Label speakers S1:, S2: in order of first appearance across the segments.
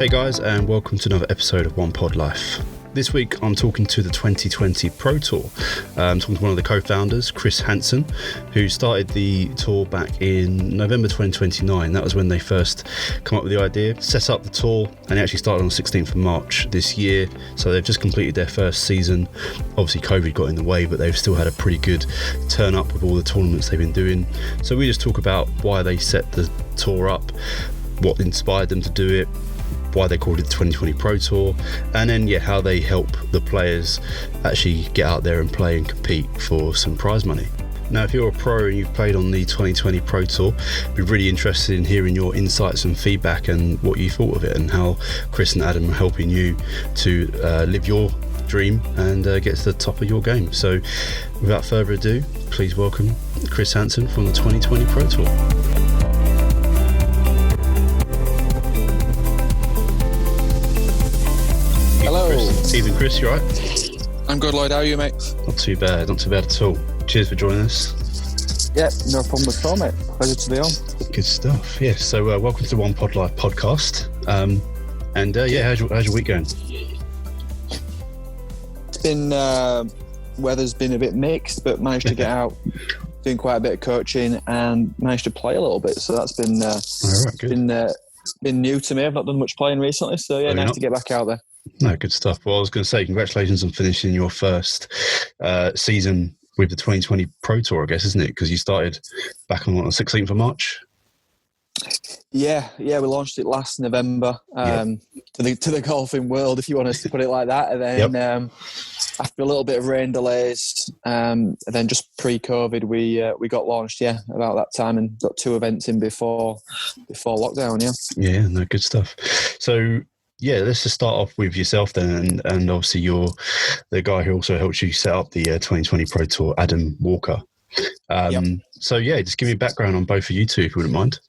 S1: Hey guys, and welcome to another episode of One Pod Life. This week I'm talking to the 2020 Pro Tour. I'm talking to one of the co-founders, Chris Hansen, who started the tour back in November 2029. That was when they first come up with the idea, set up the tour, and it actually started on the 16th of March this year. So they've just completed their first season. Obviously COVID got in the way, but they've still had a pretty good turn up with all the tournaments they've been doing. So we just talk about why they set the tour up, what inspired them to do it, why they called it the 2020 Pro Tour, and then how they help the players actually get out there and play and compete for some prize money. Now, if you're a pro and you've played on the 2020 Pro Tour, I'd be really interested in hearing your insights and feedback and what you thought of it and how Chris and Adam are helping you to live your dream and get to the top of your game. So without further ado, please welcome Chris Hansen from the 2020 Pro Tour.
S2: Hello.
S1: Season Chris, you alright?
S2: I'm good, Lloyd. How are you, mate?
S1: Not too bad at all. Cheers for joining us.
S2: Yeah, no problem at all, mate. Pleasure to be on.
S1: Good stuff. Yeah, so welcome to the One Pod Life podcast. How's your week going?
S2: It's been, weather's been a bit mixed, but managed to get out, doing quite a bit of coaching and managed to play a little bit. So that's been, been new to me. I've not done much playing recently, so nice to get back out there.
S1: No, good stuff. Well, I was going to say congratulations on finishing your first season with the 2020 Pro Tour, I guess, isn't it? Because you started back on the 16th of March.
S2: Yeah, we launched it last November to the golfing world, if you want us to put it like that. And then after a little bit of rain delays, and then just pre-COVID, we got launched about that time and got 2 events in before lockdown.
S1: Yeah, no, good stuff. So let's just start off with yourself then, and obviously you're the guy who also helped you set up the 2020 Pro Tour, Adam Walker. So just give me a background on both of you two, if you wouldn't mind.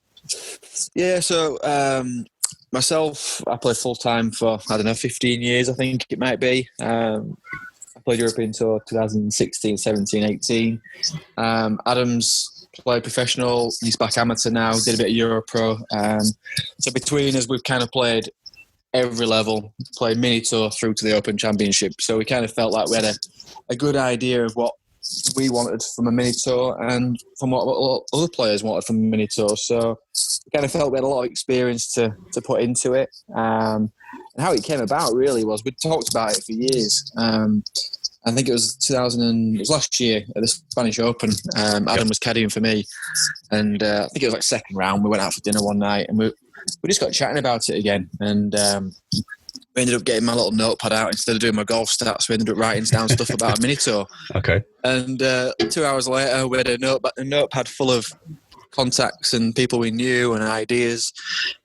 S2: Yeah, so myself, I played full-time for, 15 years, I think it might be. I played European Tour 2016, 17, 18. Adam's played professional, he's back amateur now, did a bit of Euro Pro. So between us, we've kind of played every level, played mini tour through to the Open Championship. So we kind of felt like we had a good idea of what we wanted from a mini tour and from what other players wanted from a mini tour. So we kind of felt we had a lot of experience to put into it. And how it came about really was we'd talked about it for years. I think it was last year at the Spanish Open. Adam was caddying for me, and I think it was like second round. We went out for dinner one night, and we just got chatting about it again. And we ended up getting my little notepad out instead of doing my golf stats. We ended up writing down stuff about a mini tour.
S1: Okay.
S2: And 2 hours later, we had a notepad full of contacts and people we knew and ideas.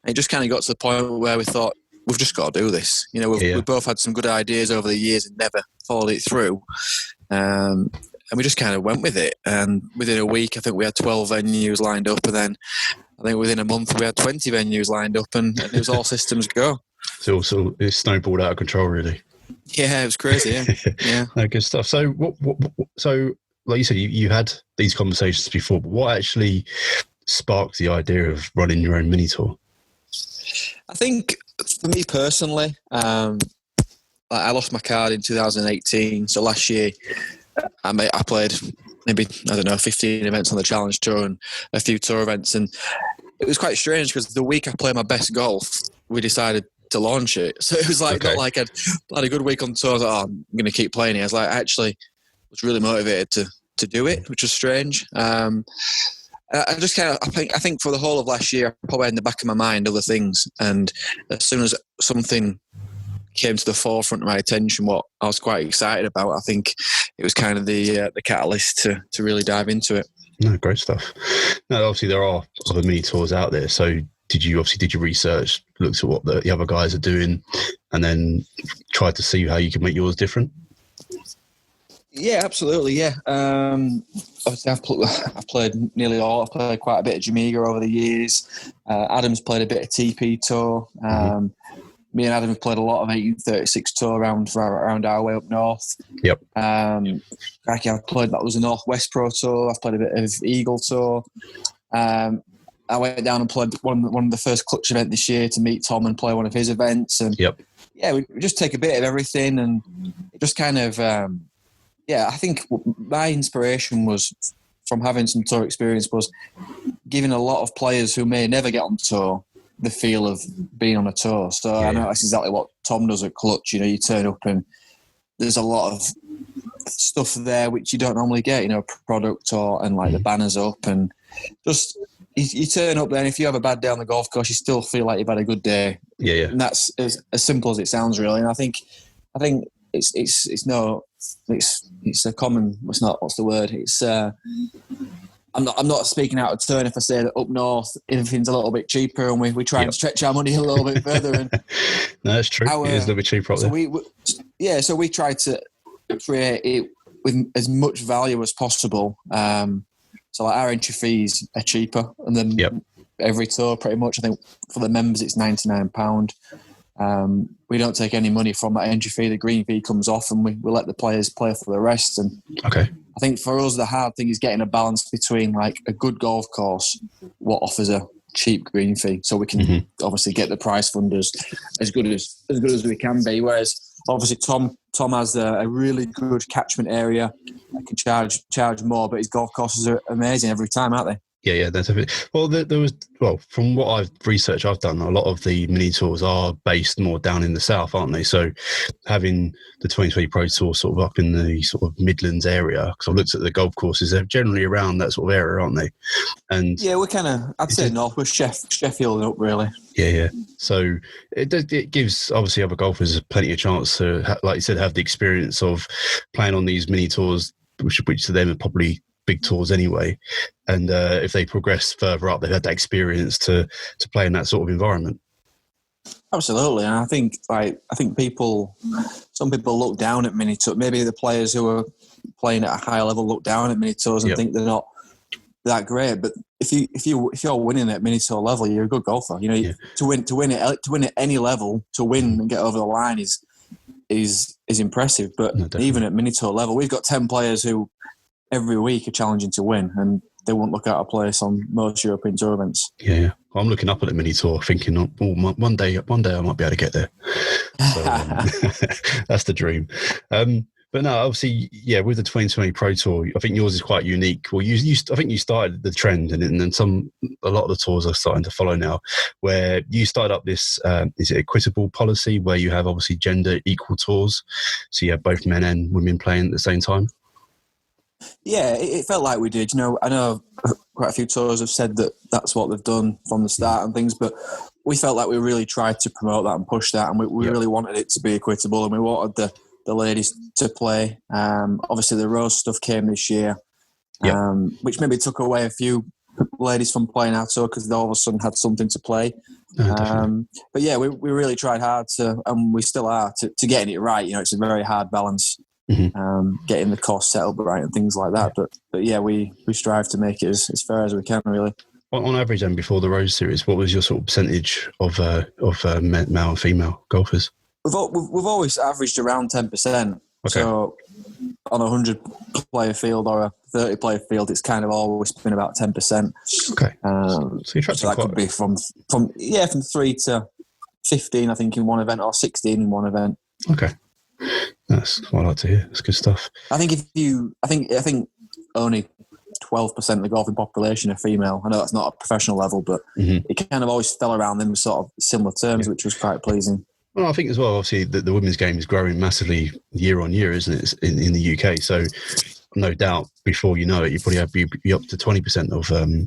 S2: And it just kind of got to the point where we thought, we've just got to do this. We've both had some good ideas over the years and never followed it through. And we just kind of went with it. And within a week, I think we had 12 venues lined up. And then I think within a month, we had 20 venues lined up, and it was all systems go.
S1: So it snowballed out of control, really.
S2: Yeah, it was crazy. Yeah.
S1: No, good stuff. So, so like you said, you had these conversations before, but what actually sparked the idea of running your own mini tour?
S2: I think for me personally, I lost my card in 2018. So last year, I played maybe 15 events on the Challenge Tour and a few tour events, and it was quite strange because the week I played my best golf, we decided to launch it. So it was like not like I'd had a good week on tour. I was like, I'm going to keep playing it. I was like, I actually was really motivated to do it, which was strange. I just kind of, I think for the whole of last year, I probably had in the back of my mind other things. And as soon as something came to the forefront of my attention, what I was quite excited about, I think it was kind of the catalyst to really dive into it.
S1: No, great stuff. Now, obviously there are other mini tours out there. So did you research, looked at what the other guys are doing, and then tried to see how you can make yours different?
S2: Yeah, absolutely. Yeah. Obviously, I've played nearly all. I've played quite a bit of Jamaica over the years. Adam's played a bit of TP Tour. Me and Adam have played a lot of 1836 Tour around our way up north.
S1: Yep.
S2: I've played, that was a Northwest Pro Tour. I've played a bit of Eagle Tour. I went down and played one of the first clutch event this year to meet Tom and play one of his events. And yeah, we just take a bit of everything, and it just kind of, I think my inspiration was from having some tour experience was giving a lot of players who may never get on tour the feel of being on a tour. So I know that's exactly what Tom does at Clutch. You know, you turn up and there's a lot of stuff there which you don't normally get, you know, product and like the banners up, and just you turn up there, and if you have a bad day on the golf course, you still feel like you've had a good day. And that's as simple as it sounds, really. And I think it's a common, what's the word? It's I'm not speaking out of turn if I say that up north everything's a little bit cheaper, and we try and stretch our money a little bit further. And
S1: no, that's true. It is a little bit cheaper up there.
S2: So we try to create it with as much value as possible. So like our entry fees are cheaper, and then every tour pretty much. I think for the members it's £99. We don't take any money from that entry fee. The green fee comes off, and we let the players play for the rest. And I think for us the hard thing is getting a balance between like a good golf course, what offers a cheap green fee, so we can obviously get the prize funders as good as we can be. Whereas obviously Tom has a really good catchment area. I can charge more, but his golf courses are amazing every time, aren't they?
S1: Yeah, that's a well, from what I've done, a lot of the mini tours are based more down in the south, aren't they? So having the 2020 Pro Tour sort of up in the sort of Midlands area, because I've looked at the golf courses, they're generally around that sort of area, aren't they? And
S2: yeah, we're kind of, I'd say north, we're Sheffield up, really.
S1: Yeah. So it gives obviously other golfers plenty of chance to, like you said, have the experience of playing on these mini tours, which to them are probably big tours anyway, and if they progress further up, they've had that experience to play in that sort of environment.
S2: Absolutely, and I think some people look down at mini tours. Maybe the players who are playing at a higher level look down at mini tours and think they're not that great. But if you're winning at mini tour level, you're a good golfer. You know, to win at any level, to win and get over the line is impressive. But even at mini tour level, we've got 10 players who every week are challenging to win, and they won't look out of place on most European tour events.
S1: Yeah. Well, I'm looking up at the mini tour thinking, one day I might be able to get there. So, that's the dream. But no, obviously, with the 2020 Pro Tour, I think yours is quite unique. Well, I think you started the trend, and then a lot of the tours are starting to follow now, where you started up this, is it equitable policy, where you have obviously gender equal tours, so you have both men and women playing at the same time?
S2: Yeah, it felt like we did. You know, I know quite a few tours have said that that's what they've done from the start and things, but we felt like we really tried to promote that and push that, and we really wanted it to be equitable, and we wanted the ladies to play. Obviously, the Rose stuff came this year, which maybe took away a few ladies from playing our tour because they all of a sudden had something to play. But yeah, we really tried hard to, and we still are, to getting it right. You know, it's a very hard balance. Getting the cost set up right and things like that, but yeah, we strive to make it as fair as we can, really.
S1: On average, then, before the Rose Series, what was your sort of percentage of male and female golfers?
S2: We've always averaged around 10%. Okay. So on a 100-player field or a 30-player field, it's kind of always been about 10%.
S1: Okay. So
S2: that could be from 3 to 15, I think, in one event, or 16 in one event.
S1: Okay. That's what I like to hear. That's good stuff.
S2: I think I think only 12% of the golfing population are female. I know that's not a professional level, but it kind of always fell around them sort of similar terms, which was quite pleasing.
S1: Well, I think as well, obviously, the women's game is growing massively year on year, isn't it, in the UK? So no doubt, before you know it, you probably have be up to 20% of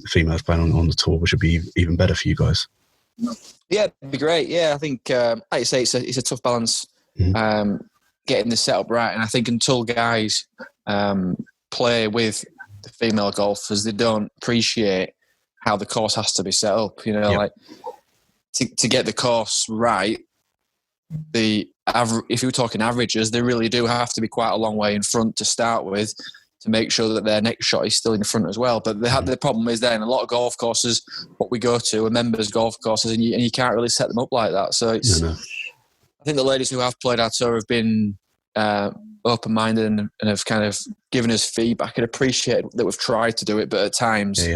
S1: females playing on the tour, which would be even better for you guys.
S2: Yeah, it'd be great. Yeah, I think, like you say, it's a tough balance. Getting the setup right, and I think until guys play with the female golfers, they don't appreciate how the course has to be set up. You know, like to get the course right, if you're talking averages, they really do have to be quite a long way in front to start with, to make sure that their next shot is still in front as well. But the problem is then a lot of golf courses, what we go to are members golf courses, and you can't really set them up like that. So it's. No. I think the ladies who have played our tour have been open-minded and have kind of given us feedback and appreciated that we've tried to do it, but at times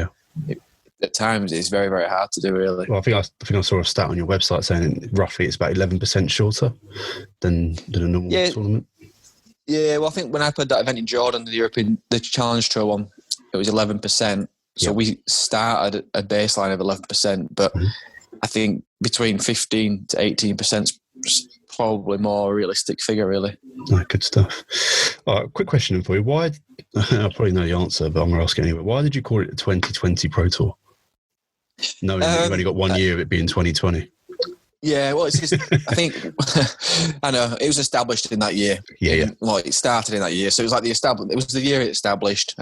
S2: at times it's very, very hard to do, really.
S1: Well, I think I saw a stat on your website saying roughly it's about 11% shorter than a normal tournament.
S2: Yeah, well, I think when I played that event in Jordan, the Challenge Tour one, it was 11%. So we started at a baseline of 11%, but I think between 15 to 18% is probably more realistic figure, really.
S1: Oh, good stuff. All right, quick question for you. Why, I probably know the answer, but I'm going to ask it anyway. Why did you call it the 2020 Pro Tour? Knowing that you've only got 1 year of it being 2020.
S2: Yeah, well, it's just, I think, I know, it was established in that year.
S1: Yeah.
S2: Well, it started in that year. So it was like it was the year it established.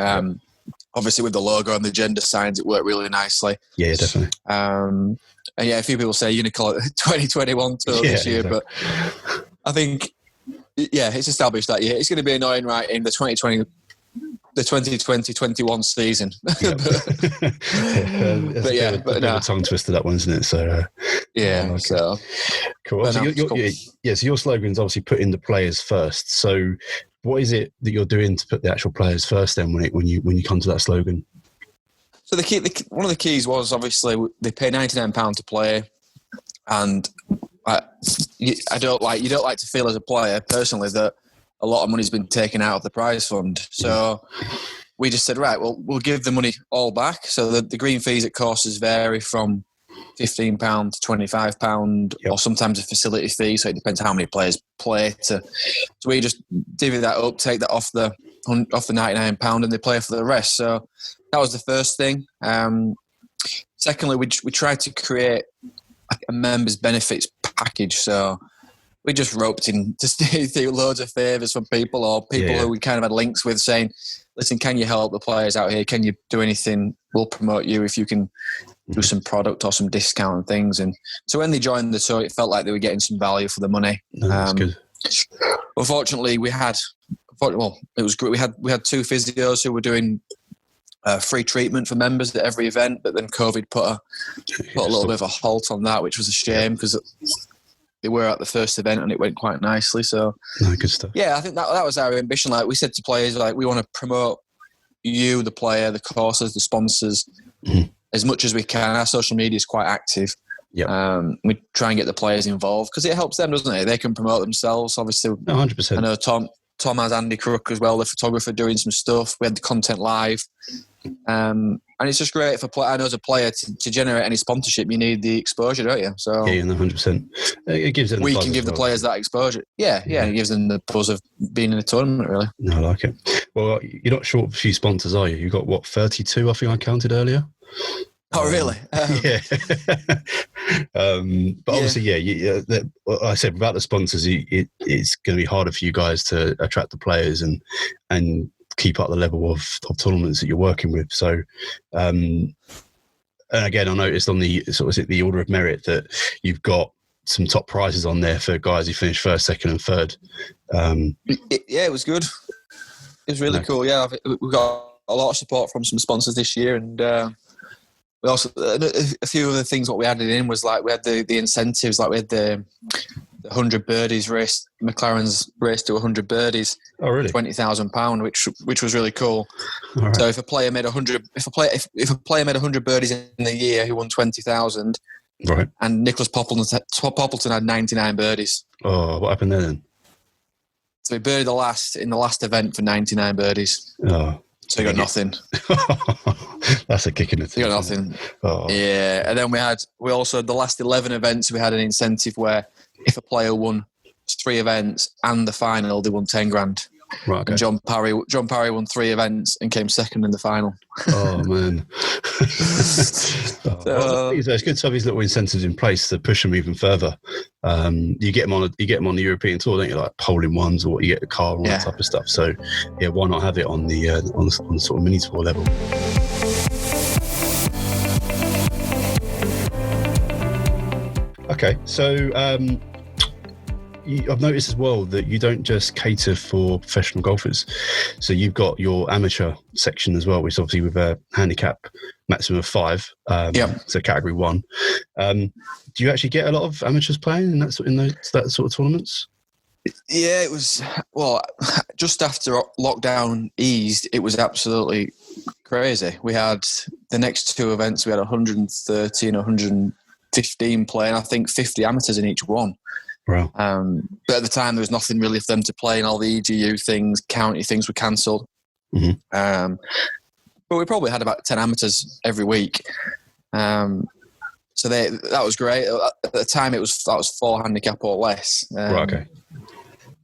S2: Obviously with the logo and the gender signs, it worked really nicely.
S1: Yeah, definitely.
S2: And yeah, a few people say you're going to call it 2021 tour this year, exactly. But I think, it's established that year. It's going to be annoying, right, in the 2020-21 season.
S1: Yeah. It's a bit of a tongue twister, that one, isn't it? So cool. So your slogan is obviously putting the players first. So what is it that you're doing to put the actual players first then when you come to that slogan?
S2: So one of the keys was obviously they pay £99 to play, and you don't like to feel as a player personally that a lot of money's been taken out of the prize fund. So we just said, right, well, we'll give the money all back. So the green fees at courses vary from £15 to £25, or sometimes a facility fee. So it depends how many players play. So we just divvy that up, take that off the £99, and they play for the rest. So that was the first thing. Secondly, we tried to create a members' benefits package. So we just roped in to do loads of favours from people, or people who we kind of had links with, saying, listen, can you help the players out here? Can you do anything? We'll promote you if you can do some product or some discount and things. And so when they joined the tour, it felt like they were getting some value for the money.
S1: No, that's good.
S2: Unfortunately, it was great. We had two physios who were doing free treatment for members at every event, but then COVID put a little bit of a halt on that, which was a shame because they were at the first event and it went quite nicely. So
S1: good stuff.
S2: Yeah, I think that was our ambition. Like we said to players, like we want to promote you, the player, the courses, the sponsors, as much as we can. Our social media is quite active. We try and get the players involved because it helps them, doesn't it? They can promote themselves. Obviously,
S1: 100%.
S2: I know Tom has Andy Crook as well, the photographer, doing some stuff. We had the content live. And it's just great for I know as a player to generate any sponsorship, you need the exposure, don't you? So
S1: 100%. It gives them.
S2: We can give the players that exposure. Yeah, it gives them the buzz of being in a tournament. Really.
S1: No, I like it. Well, you're not short of a few sponsors, are you? You got what, 32? I think I counted earlier.
S2: Oh, really?
S1: Yeah. But obviously, like I said, without the sponsors, it's going to be harder for you guys to attract the players and keep up the level of tournaments that you're working with. So, and again, I noticed on the the order of merit that you've got some top prizes on there for guys who finished first, second, and third.
S2: It was good. It was really cool. Yeah, we got a lot of support from some sponsors this year, and we also a few other things. What we added in was like we had the incentives, like we had the 100 birdies race, McLaren's race to 100 birdies.
S1: Oh, really?
S2: £20,000, which was really cool.
S1: Right.
S2: So if a player made 100, if a player made 100 birdies in the year, he won 20,000.
S1: Right.
S2: And Nicholas Poppleton had 99 birdies.
S1: Oh, what happened there then?
S2: So he birdied in the last event for 99 birdies.
S1: Oh.
S2: So he got nothing.
S1: That's a kick in the teeth.
S2: He got nothing.
S1: Oh.
S2: Yeah, and then we also the last 11 events we had an incentive where if a player won 3 events and the final, they won 10 grand.
S1: Right. Okay.
S2: And John Parry won 3 events and came second in the final.
S1: Oh man. It's good to have these little incentives in place to push them even further. You get them on the European tour, don't you? Like polling ones, or you get the car and all that type of stuff. So yeah, why not have it on the sort of mini tour level? Okay, so I've noticed as well that you don't just cater for professional golfers. So you've got your amateur section as well, which is obviously with a handicap maximum of 5. So category 1. Do you actually get a lot of amateurs playing in that sort of tournaments?
S2: Yeah, it was, just after lockdown eased, it was absolutely crazy. We had the next two events, we had 130 and 115 playing. I think 50 amateurs in each one.
S1: Wow.
S2: But at the time, there was nothing really for them to play, and all the EGU things, county things were cancelled.
S1: Mm-hmm.
S2: But we probably had about 10 amateurs every week. So that was great. At the time, that was 4 handicap or less.
S1: Right, okay.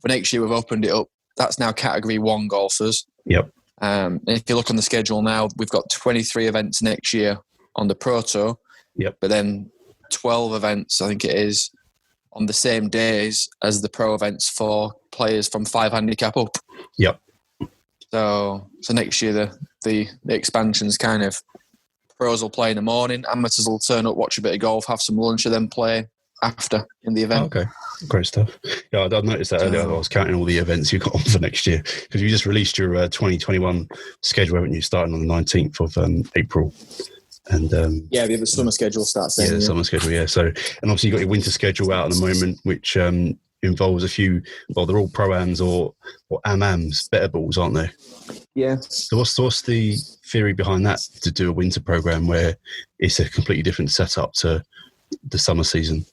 S2: For next year, we've opened it up. That's now Category 1 golfers.
S1: Yep.
S2: And if you look on the schedule now, we've got 23 events next year on the Pro Tour.
S1: Yep.
S2: But then 12 events, I think it is, on the same days as the pro events for players from 5 handicap up.
S1: Yep.
S2: So next year the expansion's kind of pros will play in the morning, amateurs will turn up, watch a bit of golf, have some lunch, and then play after in the event.
S1: Oh, okay, great stuff. Yeah, I'd noticed that earlier. I was counting all the events you got on for next year because you just released your 2021 schedule, haven't you? Starting on the 19th of April. And
S2: yeah, we have the summer schedule starts then.
S1: Yeah, the summer schedule, yeah. So, and obviously you've got your winter schedule out at the moment, which involves a few, well, they're all Pro-Ams or Am-Ams, better balls, aren't they?
S2: Yeah.
S1: So what's the theory behind that, to do a winter program where it's a completely different setup to the summer season?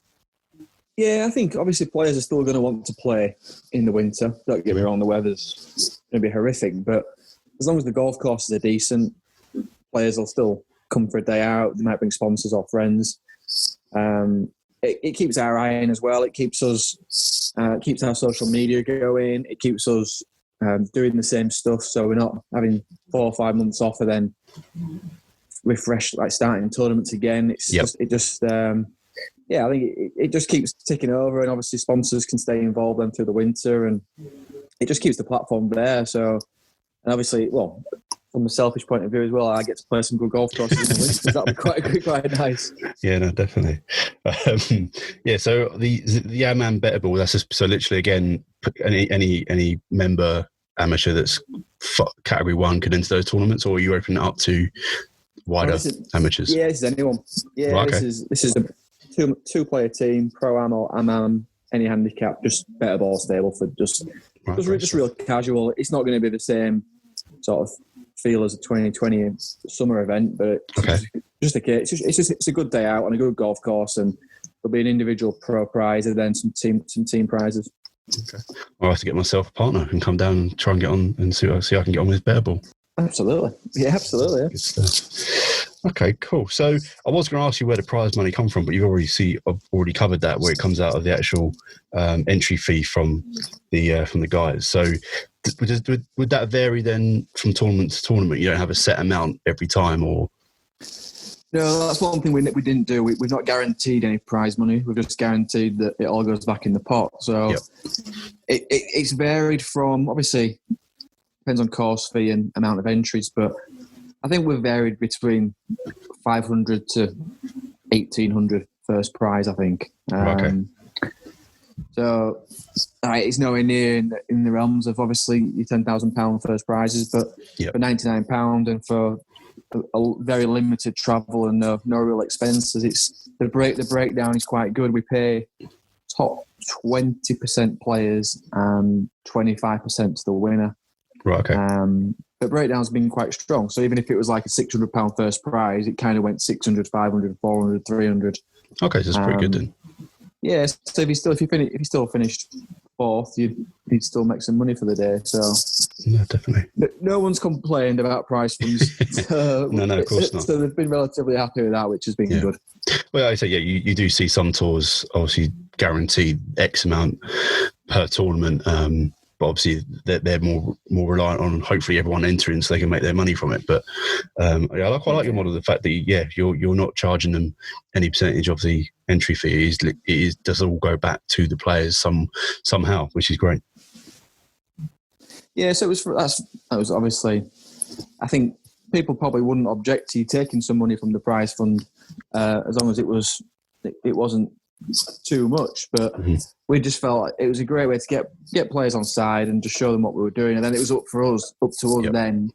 S2: Yeah, I think obviously players are still going to want to play in the winter. Don't get me wrong, the weather's going to be horrific, but as long as the golf courses are decent, players will still come for a day out. They might bring sponsors or friends. It keeps our eye in as well. It keeps us, keeps our social media going. It keeps us doing the same stuff. So we're not having 4 or 5 months off and then refresh, like starting tournaments again. It's yeah, I think it just keeps ticking over, and obviously sponsors can stay involved then through the winter, and it just keeps the platform there. So, and obviously, well, from a selfish point of view as well, I get to play some good golf courses in the winter. That'll be quite nice.
S1: Yeah, no, definitely. Yeah, so the Am better ball. That's just, so literally again, any member amateur that's category 1 could enter those tournaments, or are you opening it up to wider amateurs?
S2: Yeah, this is anyone. Yeah, right, okay. This is a two-player team, Pro-Am or Am-Am, any handicap, just better ball stable for just real casual. It's not going to be the same sort of feel as a 2020 summer event, but it's a good day out on a good golf course, and there'll be an individual pro prize and then some team prizes.
S1: Okay, I'll have to get myself a partner and come down and try and get on and see I can get on with better ball.
S2: Absolutely, yeah, absolutely. Yeah.
S1: Good stuff. Okay, cool. So I was going to ask you where the prize money come from, but you've already covered that, where it comes out of the actual entry fee from the guys. So would that vary then from tournament to tournament? You don't have a set amount every time, or?
S2: No, that's one thing we didn't do. We've not guaranteed any prize money. We've just guaranteed that it all goes back in the pot. So it's varied from, obviously, depends on course fee and amount of entries, but I think we've varied between 500 to 1,800 first prize, I think.
S1: Okay.
S2: So it's nowhere near in the realms of obviously your £10,000 first prizes, but for £99 and for a very limited travel and no real expenses, it's the breakdown is quite good. We pay top 20% players and 25% to the winner.
S1: Right. Okay.
S2: The breakdown's been quite strong. So even if it was like a £600 first prize, it kind of went 600, 500, 400, 300.
S1: Okay, so it's pretty good then.
S2: Yeah, so if you still finished fourth, you'd still make some money for the day. So
S1: yeah, definitely.
S2: No one's complained about prize funds.
S1: No, of course not.
S2: So they've been relatively happy with that, which has been good.
S1: Well, I say, you do see some tours obviously guaranteed X amount per tournament. But obviously they're more reliant on hopefully everyone entering so they can make their money from it. But I quite like your model, the fact that you're not charging them any percentage of the entry fee. It does all go back to the players somehow, which is great.
S2: Yeah, so that was obviously, I think people probably wouldn't object to you taking some money from the prize fund as long as it wasn't too much, but we just felt it was a great way to get players on side and just show them what we were doing, and then it was up to us then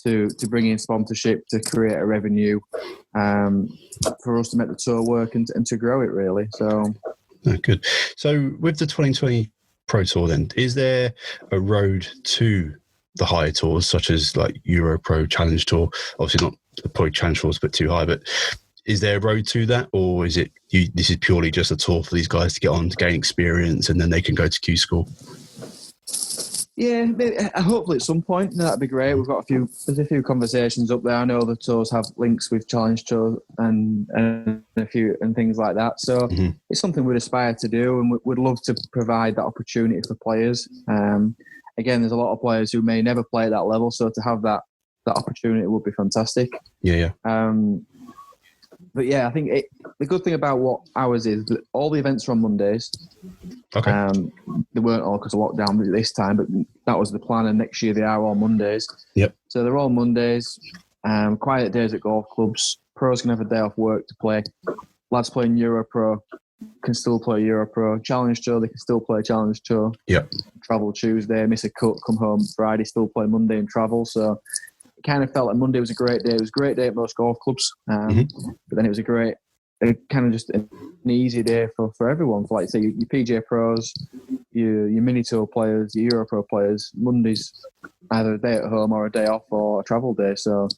S2: to bring in sponsorship, to create a revenue for us to make the tour work and to grow it really. So
S1: good. So with the 2020 Pro Tour then, is there a road to the higher tours such as like Euro Pro Challenge Tour? Obviously probably challenge for is a bit too high, but is there a road to that, or is it this is purely just a tour for these guys to get on to gain experience and then they can go to Q School?
S2: Yeah, hopefully at some point that'd be great. There's a few conversations up there. I know the tours have links with Challenge Tour and a few and things like that. So it's something we'd aspire to do, and we'd love to provide that opportunity for players. Again, there's a lot of players who may never play at that level, so to have that opportunity would be fantastic.
S1: Yeah.
S2: But yeah, I think the good thing about what ours is that all the events are on Mondays.
S1: Okay.
S2: They weren't all because of lockdown this time, but that was the plan. And next year they are all Mondays.
S1: Yep.
S2: So they're all Mondays. Quiet days at golf clubs. Pros can have a day off work to play. Lads playing Euro Pro can still play Euro Pro. Challenge Tour, they can still play Challenge Tour.
S1: Yep.
S2: Travel Tuesday, miss a cut, come home Friday, still play Monday and travel. So kind of felt like Monday was a great day. It was a great day at most golf clubs, but then it was kind of just an easy day for everyone. For like say your PGA pros, your mini tour players, your Euro Pro players. Monday's either a day at home or a day off or a travel day. So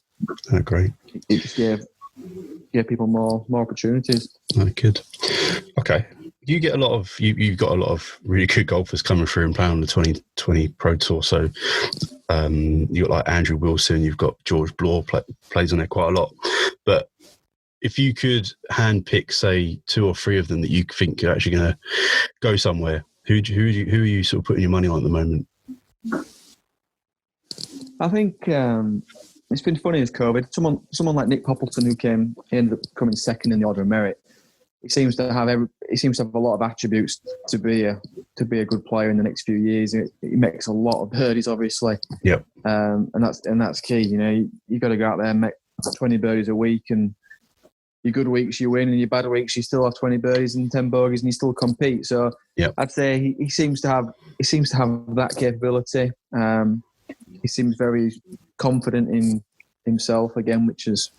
S1: great.
S2: It just gave people more opportunities.
S1: Good. Okay. You get you've got a lot of really good golfers coming through and playing on the 2020 Pro Tour. So you've got like Andrew Wilson, you've got George Bloor plays on there quite a lot. But if you could handpick, say, 2 or 3 of them that you think are actually going to go somewhere, who are you sort of putting your money on at the moment?
S2: I think it's been funny as COVID. Someone like Nick Poppleton, he ended up coming second in the order of merit. He seems to have a lot of attributes to be a good player in the next few years. He makes a lot of birdies, obviously.
S1: Yep.
S2: And that's key. You know, you got to go out there and make 20 birdies a week, and your good weeks you win, and your bad weeks you still have 20 birdies and 10 bogeys, and you still compete. So yep. I'd say he seems to have that capability. He seems very confident in himself again, which is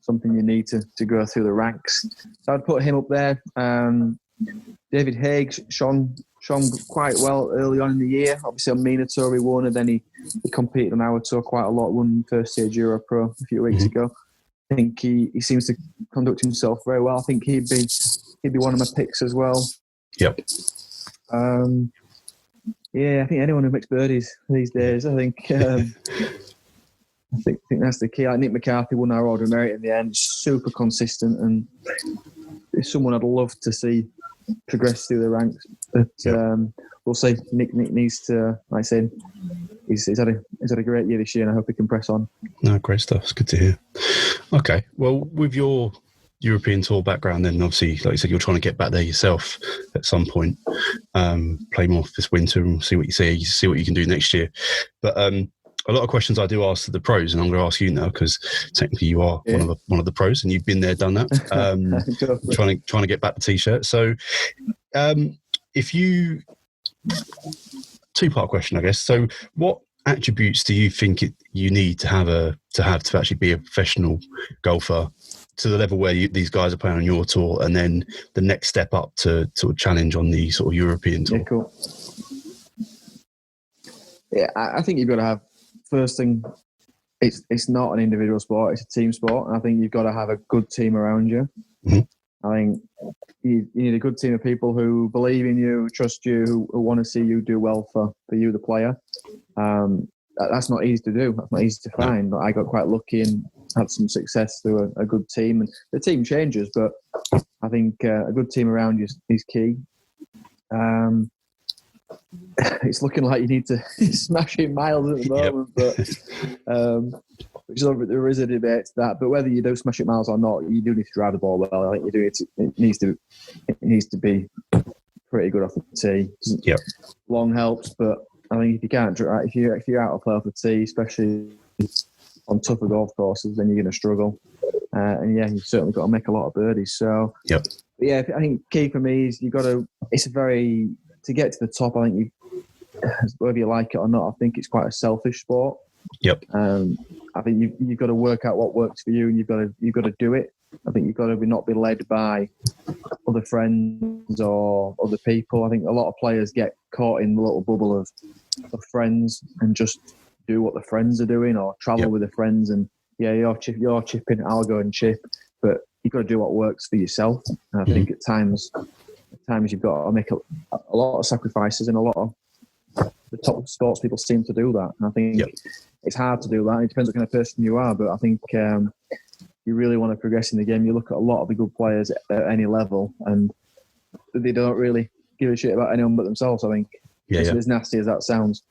S2: something you need to go through the ranks. So I'd put him up there. David Haig shone quite well early on in the year. Obviously on MENA Tour he won, and then he competed on our tour quite a lot, won first stage Euro Pro a few weeks ago. I think he seems to conduct himself very well. I think he'd be one of my picks as well.
S1: Yep.
S2: I think anyone who makes birdies these days, I think that's the key. Like Nick McCarthy won our order of merit in the end. Super consistent, and it's someone I'd love to see progress through the ranks. But we'll see. Nick needs to, like I said, he's had a great year this year, and I hope he can press on. No,
S1: great stuff. It's good to hear. Okay, well, with your European Tour background, then obviously, like you said, you're trying to get back there yourself at some point. Play more this winter and see what you can do next year. But a lot of questions I do ask to the pros, and I'm going to ask you now because technically you are one of the pros, and you've been there, done that. Trying to get back the t-shirt. So, if you 2-part question, I guess. So, what attributes do you think you need to have to actually be a professional golfer to the level where these guys are playing on your tour, and then the next step up to sort of challenge on the sort of European tour?
S2: Yeah, cool. Yeah, I think you've got to have. First thing, it's not an individual sport; it's a team sport, and I think you've got to have a good team around you. Mm-hmm. I think you need a good team of people who believe in you, trust you, who want to see you do well for you, the player. That's not easy to do. That's not easy to find. But I got quite lucky and had some success through a good team. And the team changes, but I think a good team around you is key. It's looking like you need to smash in miles at the moment, but there is a debate to that. But whether you do smash it miles or not, you do need to drive the ball well. I think you do it needs to be pretty good off the tee.
S1: Yep.
S2: Long helps, but I think if you can't, if you're out of play off the tee, especially on tougher golf courses, then you're going to struggle. And you've certainly got to make a lot of birdies. So
S1: yep.
S2: I think key for me is to get to the top. I think whether you like it or not, I think it's quite a selfish sport.
S1: Yep.
S2: I think you've got to work out what works for you, and you've got to do it. I think you've got to not be led by other friends or other people. I think a lot of players get caught in the little bubble of friends and just do what the friends are doing or travel with their friends, and you're chipping, I'll go and chip, but you've got to do what works for yourself. And I think at times you've got to make a lot of sacrifices, and a lot of the top sports people seem to do that. And I think it's hard to do that. It depends what kind of person you are, but I think you really want to progress in the game. You look at a lot of the good players at any level, and they don't really give a shit about anyone but themselves, I think. As nasty as that sounds.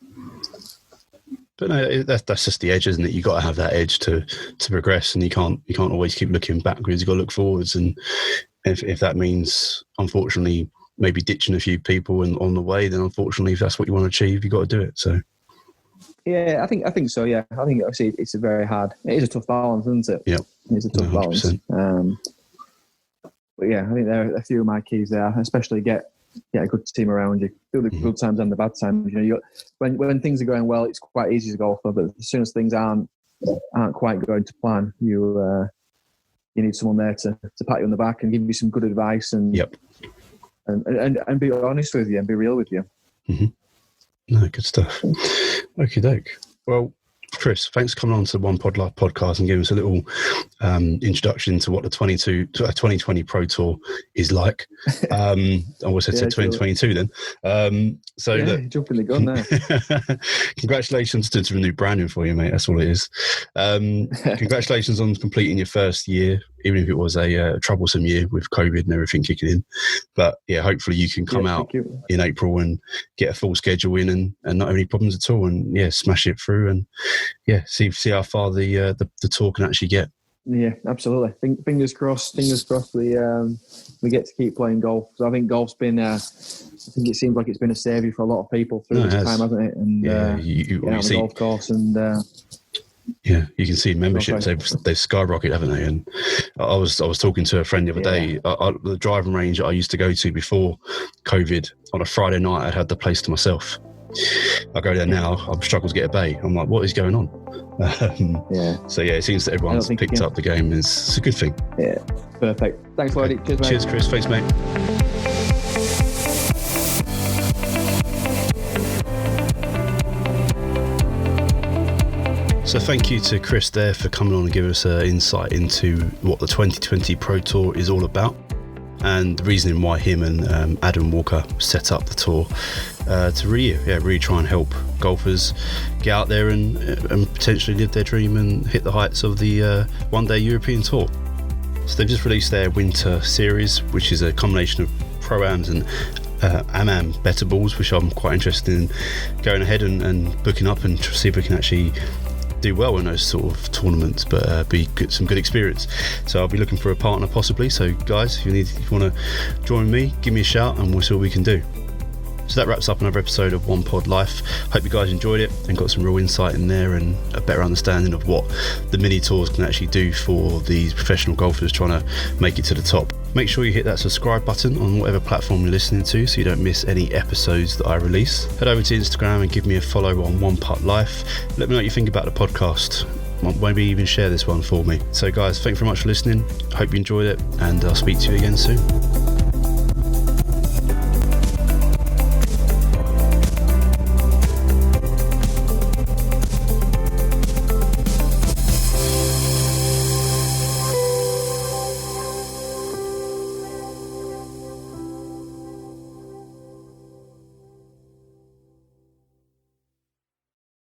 S1: But no, that's just the edge, isn't it? You got to have that edge to progress, and you can't always keep looking backwards. You got to look forwards, and if that means, unfortunately, maybe ditching a few people on the way, then unfortunately, if that's what you want to achieve, you got to do it. So.
S2: Yeah, I think so. Yeah, I think obviously it is a tough balance, isn't it?
S1: Yeah,
S2: it's a tough
S1: 100%.
S2: balance. But yeah, I think there are a few of my keys there, especially get a good team around you through the good times and the bad times. You know, when things are going well, it's quite easy to golfer, but as soon as things aren't quite going to plan, you need someone there to pat you on the back and give you some good advice and and be honest with you and be real with you.
S1: Mm-hmm. No, good stuff. Okie doke. Well, Chris, thanks for coming on to the One Pod Life podcast and giving us a little introduction to what the 2020 Pro Tour is like. I always said 2022 then. So look,
S2: jumping the gun there.
S1: Congratulations to the new branding for you, mate. That's all it is. Congratulations on completing your first year, even if it was a troublesome year with COVID and everything kicking in. But yeah, hopefully you can come out in April and get a full schedule in and not have any problems at all, and smash it through and see how far the tour can actually get. Yeah,
S2: absolutely. Fingers crossed. We get to keep playing golf. So I think golf's been. I think it seems like it's been a saviour for a lot of people through this time, hasn't it? And
S1: you
S2: on the golf course and.
S1: You can see memberships they've skyrocketed, haven't they? And I was talking to a friend the other day. The driving range I used to go to before COVID, on a Friday night, I'd had the place to myself. I go there now, I struggle to get a bay. I'm like, what is going on? So it seems that everyone's picked up the game. It's a good thing.
S2: Yeah, perfect. Thanks, Lloyd.
S1: Okay. Cheers, Chris. Thanks, mate. So thank you to Chris there for coming on and giving us an insight into what the 2020 Pro Tour is all about, and the reasoning why him and Adam Walker set up the tour to really try and help golfers get out there and potentially live their dream and hit the heights of the one-day European Tour. So they've just released their winter series, which is a combination of Pro-Ams and Am better balls, which I'm quite interested in going ahead and booking up and see if we can actually do well in those sort of tournaments, but be some good experience. So I'll be looking for a partner possibly. So guys, if you want to join me, give me a shout and we'll see what we can do. So that wraps up another episode of One Pod Life. Hope you guys enjoyed it and got some real insight in there and a better understanding of what the mini tours can actually do for these professional golfers trying to make it to the top. Make sure you hit that subscribe button on whatever platform you're listening to so you don't miss any episodes that I release. Head over to Instagram and give me a follow on One Putt Life. Let me know what you think about the podcast. Maybe even share this one for me. So guys, thanks very much for listening. Hope you enjoyed it, and I'll speak to you again soon.